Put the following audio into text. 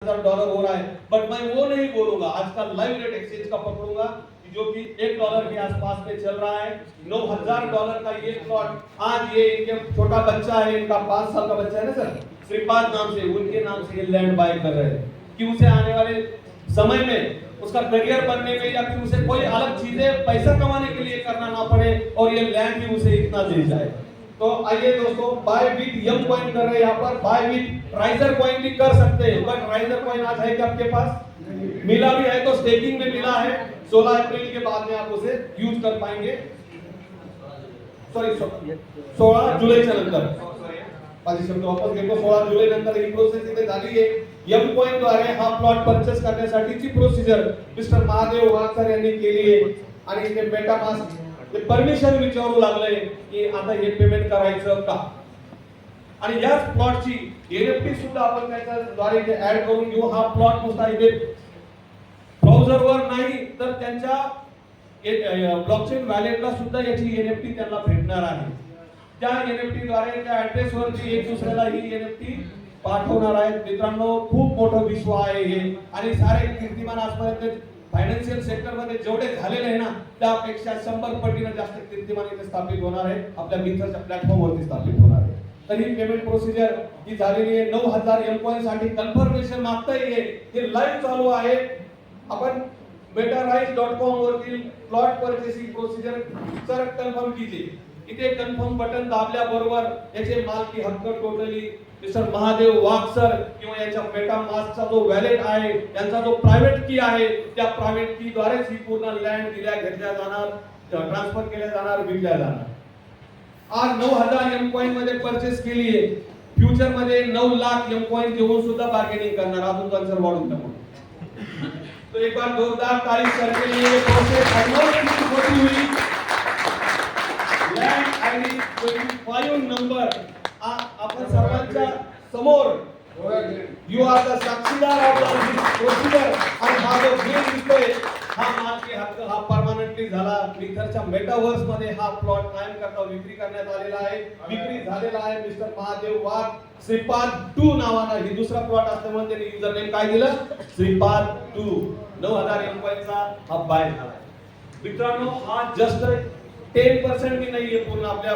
$1000 हो रहा है, बट मैं वो नहीं बोलूंगा। आज का लाइव रेट एक्सचेंज का पकड़ूंगा जो कि $1 के आसपास में चल रहा है। $9000 का ये प्लॉट आज ये इनके छोटा बच्चा है, इनका 5 साल का बच्चा है ना सर, श्रीपाद नाम से, उनके नाम से ये लैंड बाय कर रहे हैं कि उसे आने वाले समय में उसका करियर बनने में या फिर उसे कोई अलग चीजें पैसा कमाने के लिए करना ना पड़े और ये लैंड भी उसे इतना दे जाए। तो आइए दोस्तों, बाय विद यम कॉइन कर रहे हैं यहाँ पर, बाय विद राइजर कॉइन भी कर सकते हैं, बट राइजर कॉइन आज है कि आपके पास मिला भी है तो स्टेकिंग में मिला है। 16 अप्रैल के बाद में आप उसे यूज कर पाएंगे, सॉरी 16 जुलैच्या नंतर, माझे शब्द वापस घेतो, 16 जुलै नंतर ही प्रोसेस इथे झाली आहे। यम कॉइन द्वारे हा प्लॉट परचेस करण्यासाठीची प्रोसिजर मिस्टर महादेव वाघ सर यांनी केली आहे आणि इथे मेटामास्क ते परमिशन विचारू लागले की आता हे पेमेंट करायचं का, आणि याच प्लॉटची एनएफटी सुद्धा आपण त्याच्या द्वारे इथे ऍड करून घेऊ। हा प्लॉट नुसता इथे ब्राउझरवर नाही तर त्यांच्या ब्लॉकचेन वॅलेटला सुद्धा याची एनएफटी त्यांना भेटणार आहे। त्या एनएफटी द्वारे त्या ऍड्रेस वरती एक दुसऱ्याला ही एनएफटी पाठवणार आहेत। मित्रांनो, खूप मोठं विश्व आहे हे, आणि सारे कीर्तिमान आजपर्यंत फायनान्शियल सेक्टर मध्ये जेवढे झालेले आहे ना त्यापेक्षा 100 पटीने जास्त कीर्तिमान इथे स्थापित होणार आहे, आपल्या मित्रच्या प्लॅटफॉर्म वरती स्थापित होणार आहे। तर ही पेमेंट प्रोसिजर जी झालेली आहे, 9000 एम कॉइन साठी कन्फर्मेशन मागता येईल, हे लाईव्ह चालू आहे। आपण betarize.com वरती plot purchasing procedure sir confirm कीजिए, इथे कन्फर्म बटन दाबल्याबरोबर याचे मालकी हक्क टोटली मिस्टर महादेव वाघ सर किंवा याच्या मेटामास्कचा जो वॅलेट आहे, त्यांचा जो प्रायव्हेट की आहे, त्या प्रायव्हेट की द्वारेच ही पूर्ण लँड घेतल्या जाणार, ट्रान्सफर केल्या जाणार, विकल्या जाणार। आज 9000 एम कॉइन मध्ये परचेस केली आहे, फ्युचर मध्ये 9 लाख एम कॉइन घेऊन सुद्धा बार्गेनिंग करणार, अजून कन्सर वाढून टाकू। तो एक बार जोरदार ताली सर के लिए। प्रोसेस होती हुई लँड आयडी 25 नंबर आपण सर्वांच्या समोर, यू आर द साक्षीदार ऑफ दिस प्रोसिजर, आणि हा जो बिल दिसतोय हा मालकी हक्क हा परमनंटली झाला। मित्रच्या मेटावर्स मध्ये हा प्लॉट कायम करता विक्री करण्यात आलेला आहे, विक्री झालेला आहे। मिस्टर महादेव वाघ श्रीपाद 2 नावानं ही दुसरा प्लॉट असल्यामुळे त्यांनी युजर नेम काय दिलं, श्रीपाद 2। 9000 एम कॉइनचा हा बाय झाला। मित्रांनो, हा जस्ट 10% की नाहीये पूर्ण आपल्या